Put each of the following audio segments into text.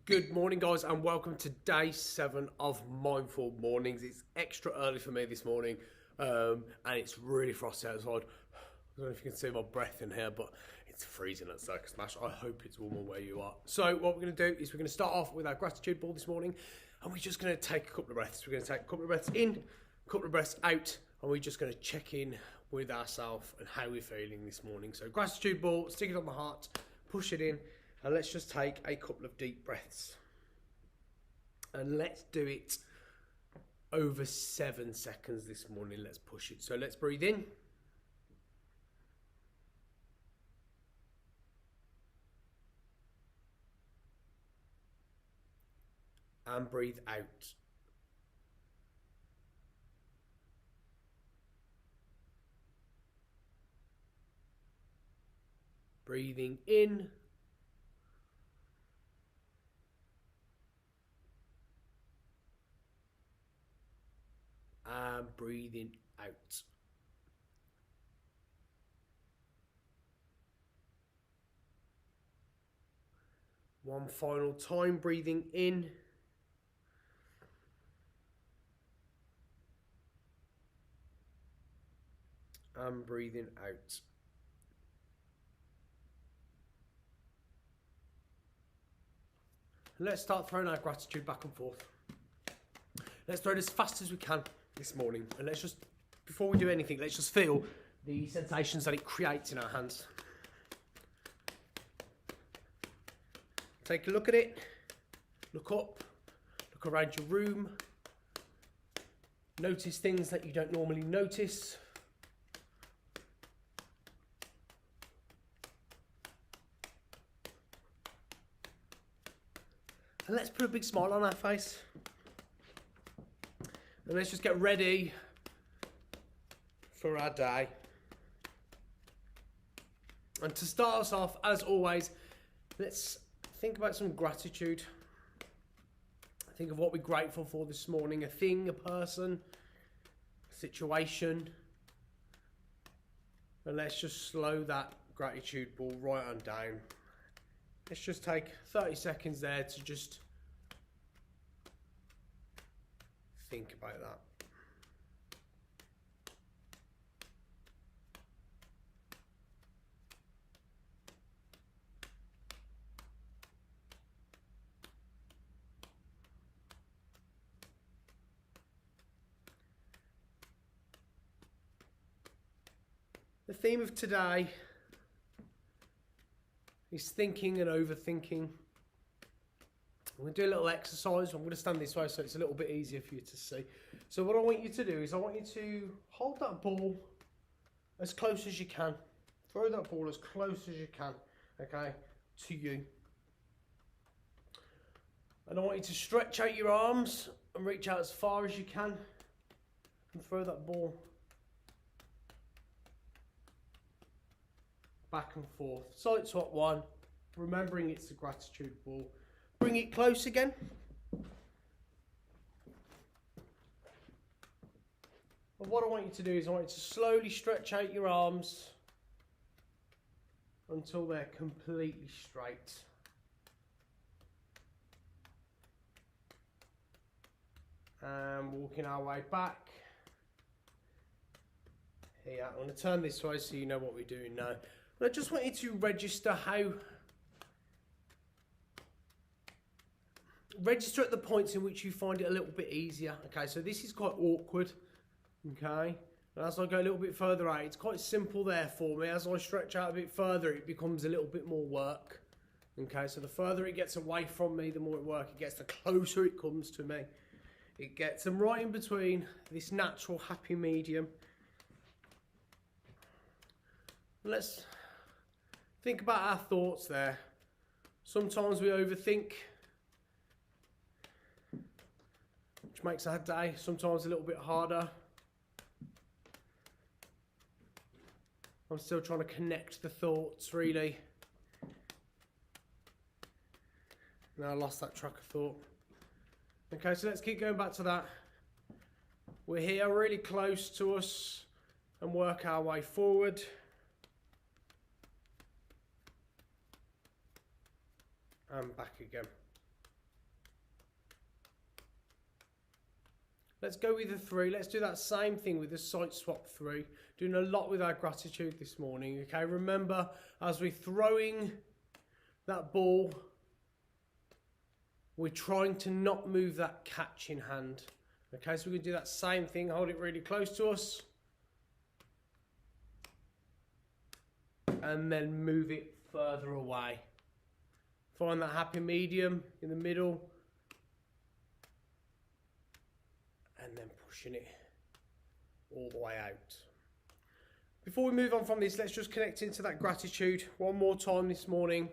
Good morning, guys, and welcome to day 7 of Mindful Mornings. It's extra early for me this morning, and it's really frosty outside. I don't know if you can see my breath in here, but it's freezing at Circus Mash. I hope it's warmer where you are. So what we're going to do is we're going to start off with our gratitude ball this morning, and we're just going to take a couple of breaths. We're going to take a couple of breaths in, a couple of breaths out, and we're just going to check in with ourselves and how we're feeling this morning. So gratitude ball, stick it on the heart, push it in. And let's just take a couple of deep breaths. And let's do it over 7 seconds this morning. Let's push it. So let's breathe in. And breathe out. Breathing in. And breathing out. One final time, breathing in. And breathing out. Let's start throwing our gratitude back and forth. Let's throw it as fast as we can this morning, and let's just, before we do anything, let's just feel the sensations that it creates in our hands. Take a look at it, look up, look around your room, notice things that you don't normally notice. And let's put a big smile on our face. And let's just get ready for our day. And to start us off, as always, let's think about some gratitude. Think of what we're grateful for this morning. A thing, a person, a situation. And let's just slow that gratitude ball right on down. Let's just take 30 seconds there to just think about that. The theme of today is thinking and overthinking. I'm going to do a little exercise. I'm going to stand this way so it's a little bit easier for you to see. So what I want you to do is I want you to hold that ball as close as you can. Throw that ball as close as you can, okay, to you. And I want you to stretch out your arms and reach out as far as you can and throw that ball back and forth. Side swap one, remembering it's a gratitude ball. Bring it close again. And what I want you to do is I want you to slowly stretch out your arms until they're completely straight. And walking our way back. Here, I'm going to turn this way so you know what we're doing now. And I just want you to register at the points in which you find it a little bit easier. Okay, so this is quite awkward. Okay, and as I go a little bit further out, it's quite simple there for me. As I stretch out a bit further, it becomes a little bit more work. Okay, so the further it gets away from me, the more work it gets, the closer it comes to me. It gets them right in between this natural happy medium. Let's think about our thoughts there. Sometimes we overthink, which makes our day sometimes a little bit harder. I'm still trying to connect the thoughts, really. Now I lost that track of thought. Okay, so let's keep going back to that. We're here really close to us and work our way forward. And back again. Let's go with the 3. Let's do that same thing with the side swap 3. Doing a lot with our gratitude this morning. Okay, remember, as we're throwing that ball, we're trying to not move that catching hand. Okay, so we're going to do that same thing. Hold it really close to us. And then move it further away. Find that happy medium in the middle. And then pushing it all the way out. Before we move on from this, let's just connect into that gratitude one more time this morning.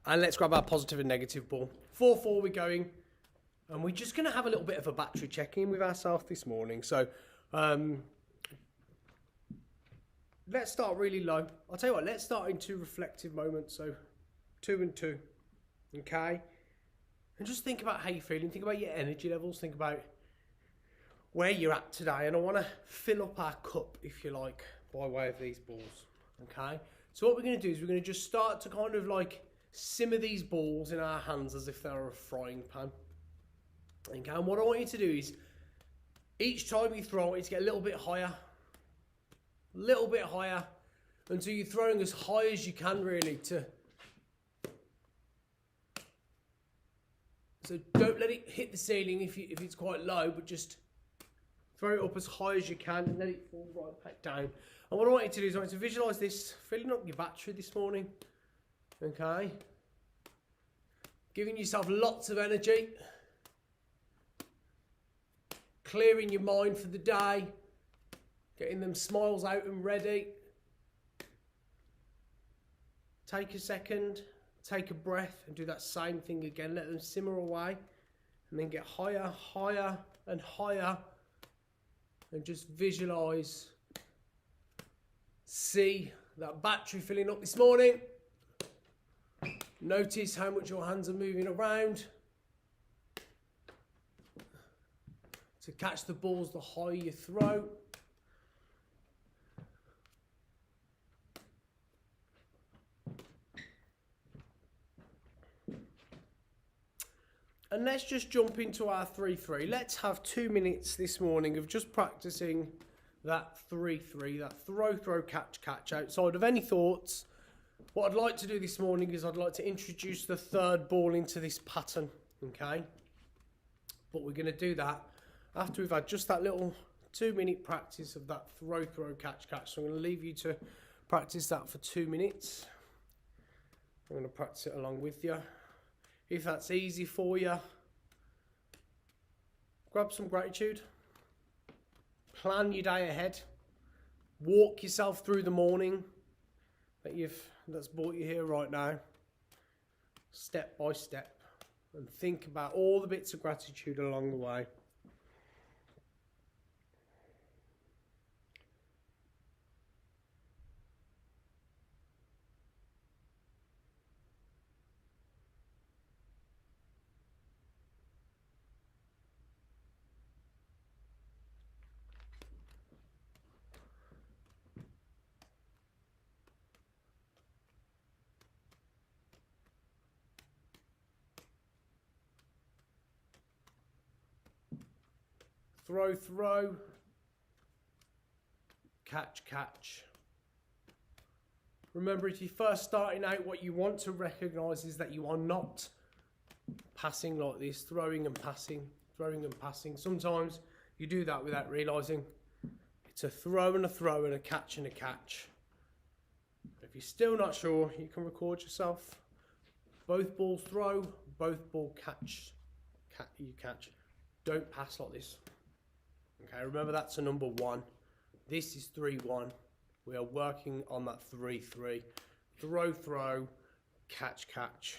And let's grab our positive and negative ball. 4-4 we're going. And we're just going to have a little bit of a battery check-in with ourselves this morning. So, let's start really low. I'll tell you what, let's start in 2 reflective moments. So 2 and 2. Okay? And just think about how you're feeling. Think about your energy levels. Think about where you're at today. And I want to fill up our cup, if you like, by way of these balls. Okay? So what we're going to do is we're going to just start to kind of like simmer these balls in our hands as if they were a frying pan. Okay? And what I want you to do is each time you throw it, to get a little bit higher, until you're throwing as high as you can, really. So don't let it hit the ceiling if it's quite low, but just throw it up as high as you can and let it fall right back down. And what I want you to do is I want you to visualise this, filling up your battery this morning. Okay? Giving yourself lots of energy. Clearing your mind for the day. Getting them smiles out and ready. Take a second, take a breath and do that same thing again. Let them simmer away and then get higher, higher and higher. And just visualise, see that battery filling up this morning. Notice how much your hands are moving around. To catch the balls the higher you throw. And let's just jump into our 3-3. Let's have 2 minutes this morning of just practicing that 3-3, that throw, catch, catch. Outside of any thoughts, what I'd like to do this morning is I'd like to introduce the 3rd ball into this pattern, okay? But we're going to do that after we've had just that little 2-minute practice of that throw, catch, catch. So I'm going to leave you to practice that for 2 minutes. I'm going to practice it along with you. If that's easy for you, grab some gratitude. Plan your day ahead. Walk yourself through the morning that's brought you here right now. Step by step. And think about all the bits of gratitude along the way. Throw, catch, catch. Remember, if you're first starting out, what you want to recognise is that you are not passing like this, throwing and passing. Sometimes you do that without realising. It's a throw and a catch and a catch. If you're still not sure, you can record yourself. Both balls throw, both ball catch, you catch. Don't pass like this. Okay, remember that's a number 1. This is 3-1. We are working on that 3-3. Throw, catch, catch.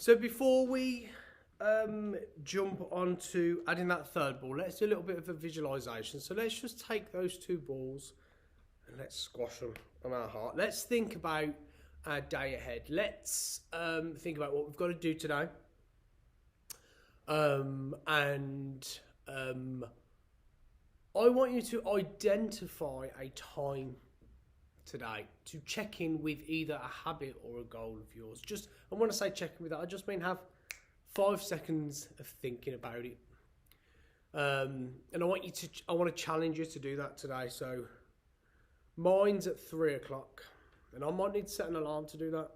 So before we jump on to adding that third ball, let's do a little bit of a visualization. So let's just take those two balls and let's squash them on our heart. Let's think about our day ahead. Let's think about what we've got to do today. I want you to identify a time today to check in with either a habit or a goal of yours. Just, I want to say check in with that. I just mean have 5 seconds of thinking about it. And I want to challenge you to do that today. So mine's at 3 o'clock, and I might need to set an alarm to do that.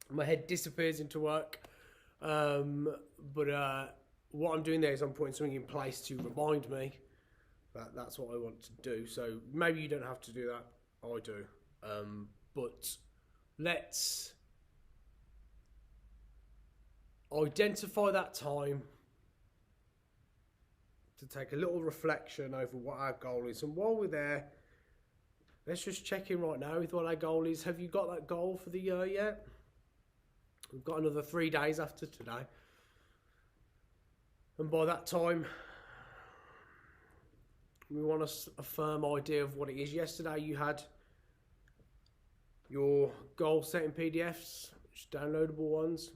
My head disappears into work. But what I'm doing there is I'm putting something in place to remind me that that's what I want to do. So maybe you don't have to do that. I do. But let's identify that time to take a little reflection over what our goal is. And while we're there, let's just check in right now with what our goal is. Have you got that goal for the year yet? We've got another 3 days after today. And by that time, we want a firm idea of what it is. Yesterday you had your goal setting PDFs, which are downloadable ones.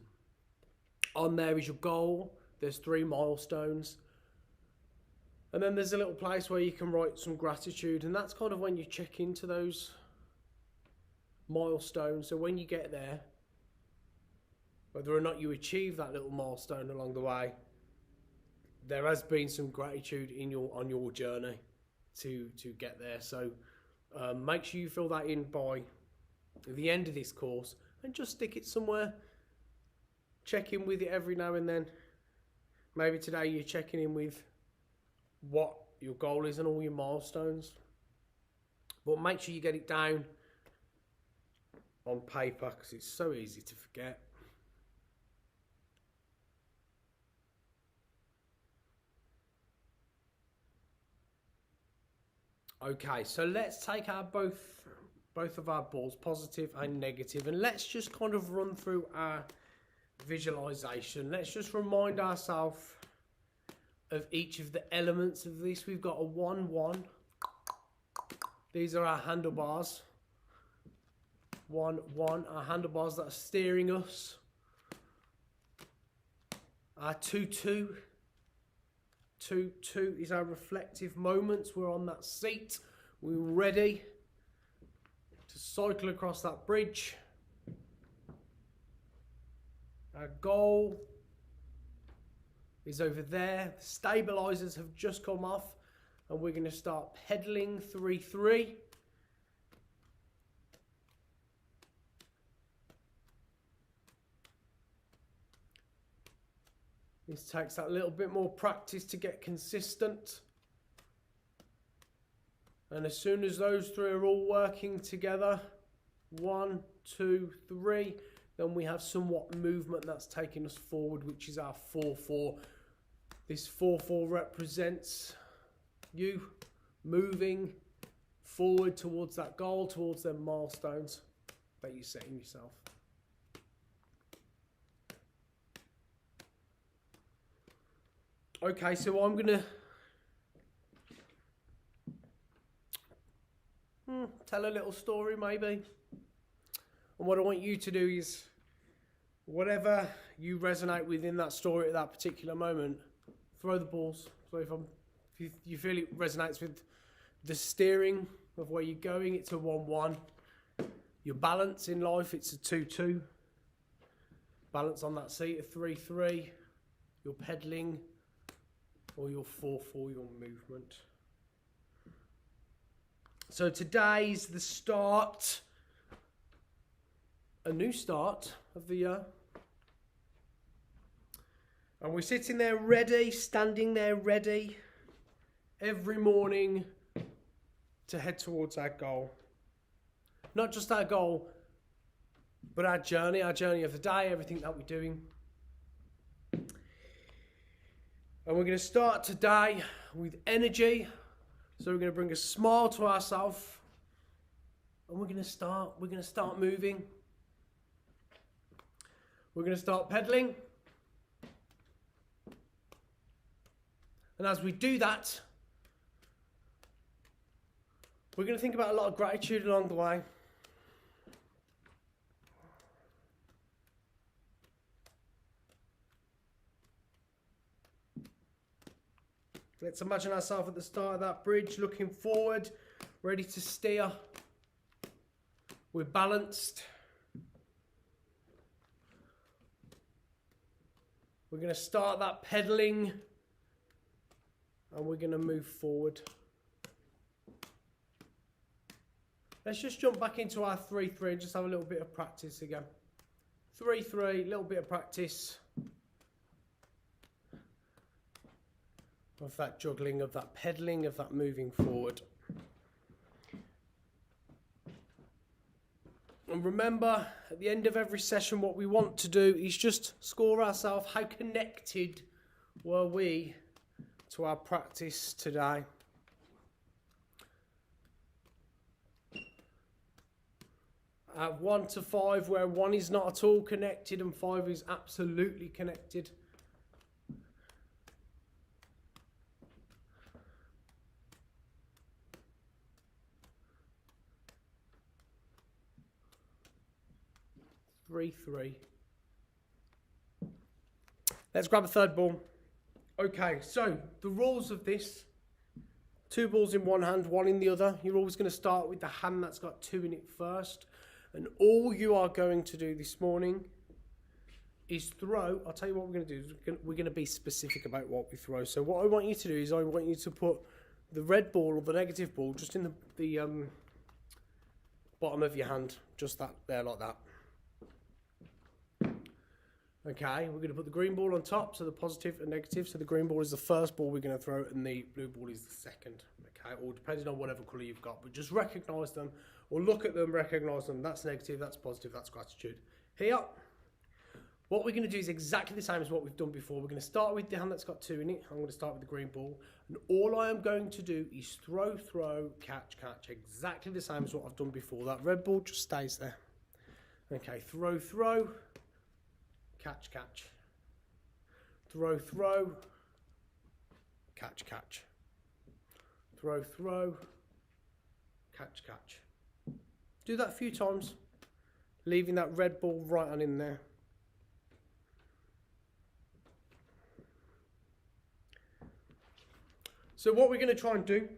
On there is your goal. There's 3 milestones. And then there's a little place where you can write some gratitude. And that's kind of when you check into those milestones. So when you get there, whether or not you achieve that little milestone along the way, there has been some gratitude on your journey to get there. So make sure you fill that in by the end of this course and just stick it somewhere. Check in with it every now and then. Maybe today you're checking in with what your goal is and all your milestones. But make sure you get it down on paper because it's so easy to forget. Okay, so let's take our both of our balls, positive and negative, and let's just kind of run through our visualization. Let's just remind ourselves of each of the elements of this. We've got a 1-1. These are our handlebars. 1-1, our handlebars that are steering us. Our 2-2. 2-2 is our reflective moments. We're on that seat. We're ready to cycle across that bridge. Our goal is over there. The stabilizers have just come off and we're going to start pedaling 3-3. This takes that little bit more practice to get consistent. And as soon as those 3 are all working together, 1, 2, 3, then we have somewhat movement that's taking us forward, which is our 4-4. This 4-4 represents you moving forward towards that goal, towards them milestones that you're setting yourself. Okay, so I'm going to tell a little story maybe. And what I want you to do is, whatever you resonate with in that story at that particular moment, throw the balls. So if you feel it resonates with the steering of where you're going, it's a 1-1. Your balance in life, it's a 2-2. Balance on that seat, a 3-3. Your pedaling, or your 4-4, your movement. So today's the start, a new start of the year. And we're sitting there ready, standing there ready, every morning to head towards our goal. Not just our goal, but our journey of the day, everything that we're doing. And we're going to start today with energy. So we're going to bring a smile to ourselves. And we're going to start moving. We're going to start pedaling. And as we do that, we're going to think about a lot of gratitude along the way. Let's imagine ourselves at the start of that bridge, looking forward, ready to steer. We're balanced. We're going to start that pedaling and we're going to move forward. Let's just jump back into our 3-3 and just have a little bit of practice again. 3-3, little bit of practice of that juggling, of that pedaling, of that moving forward. And remember, at the end of every session, what we want to do is just score ourselves how connected were we to our practice today. At 1 to 5, where 1 is not at all connected and 5 is absolutely connected. Three. Let's grab a third ball. Okay, so the rules of this: 2 balls in one hand, 1 in the other. You're always going to start with the hand that's got 2 in it first. And all you are going to do this morning is throw. I'll tell you what we're going to do. We're going to be specific about what we throw. So what I want you to do is I want you to put the red ball or the negative ball just in the bottom of your hand. Just that there, like that. Okay, we're going to put the green ball on top, so the positive and negative. So the green ball is the first ball we're going to throw, and the blue ball is the second. Okay, or depending on whatever colour you've got, but just recognise them, or look at them, recognise them. That's negative, that's positive, that's gratitude. Here, what we're going to do is exactly the same as what we've done before. We're going to start with the hand that's got 2 in it. I'm going to start with the green ball, and all I am going to do is throw, catch, exactly the same as what I've done before. That red ball just stays there. Okay, throw, catch, throw, catch, throw, catch. Do that a few times, leaving that red ball right on in there. So what we're going to try and do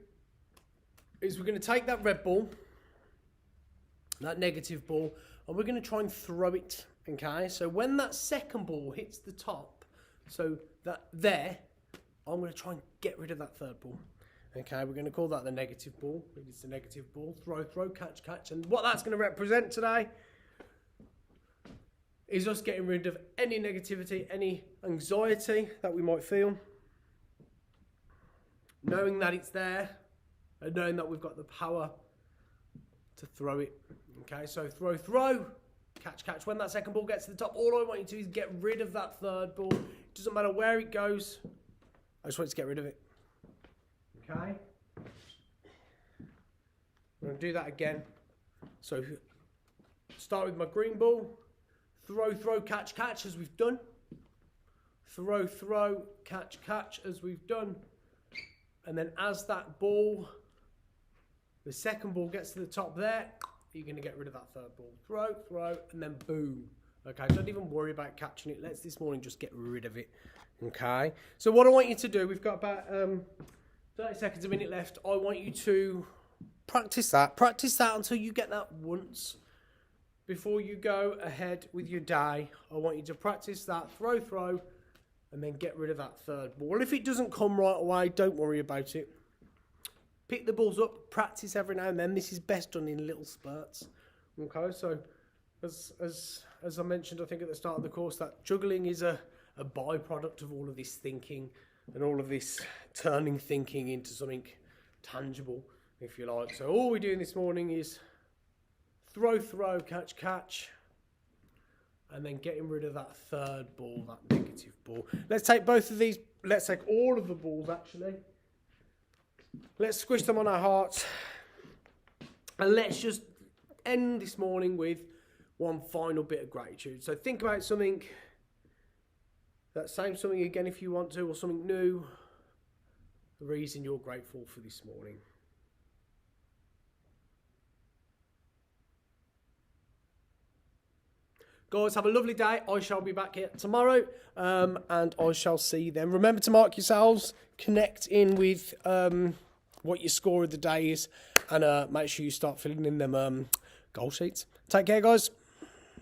is we're going to take that red ball, that negative ball, and we're going to try and throw it. Okay, so when that second ball hits the top, so that there, I'm going to try and get rid of that third ball. Okay, we're going to call that the negative ball. It's the negative ball. Throw, catch. And what that's going to represent today is us getting rid of any negativity, any anxiety that we might feel. Knowing that it's there and knowing that we've got the power to throw it. Okay, so throw. Catch. When that second ball gets to the top, all I want you to do is get rid of that third ball. It doesn't matter where it goes. I just want you to get rid of it. Okay? I'm going to do that again. So, start with my green ball. Throw, catch as we've done. Throw, catch as we've done. And then as that ball, the second ball gets to the top there, you're going to get rid of that third ball. Throw, and then boom. Okay, don't even worry about catching it. Let's this morning just get rid of it. Okay, so what I want you to do, we've got about 30 seconds, a minute left. I want you to practice that until you get that once. Before you go ahead with your day, I want you to practice that, throw, and then get rid of that third ball. If it doesn't come right away, don't worry about it. Pick the balls up, practice every now and then. This is best done in little spurts. Okay, so as I mentioned, I think at the start of the course, that juggling is a byproduct of all of this thinking and all of this turning thinking into something tangible, if you like. So all we're doing this morning is throw, catch, and then getting rid of that third ball, that negative ball. Let's take all of the balls actually. Let's squish them on our hearts. And let's just end this morning with one final bit of gratitude. So think about something, that same something again if you want to, or something new, the reason you're grateful for this morning. Guys, have a lovely day. I shall be back here tomorrow, and I shall see you then. Remember to mark yourselves, connect in with what your score of the day is, and make sure you start filling in them goal sheets. Take care, guys.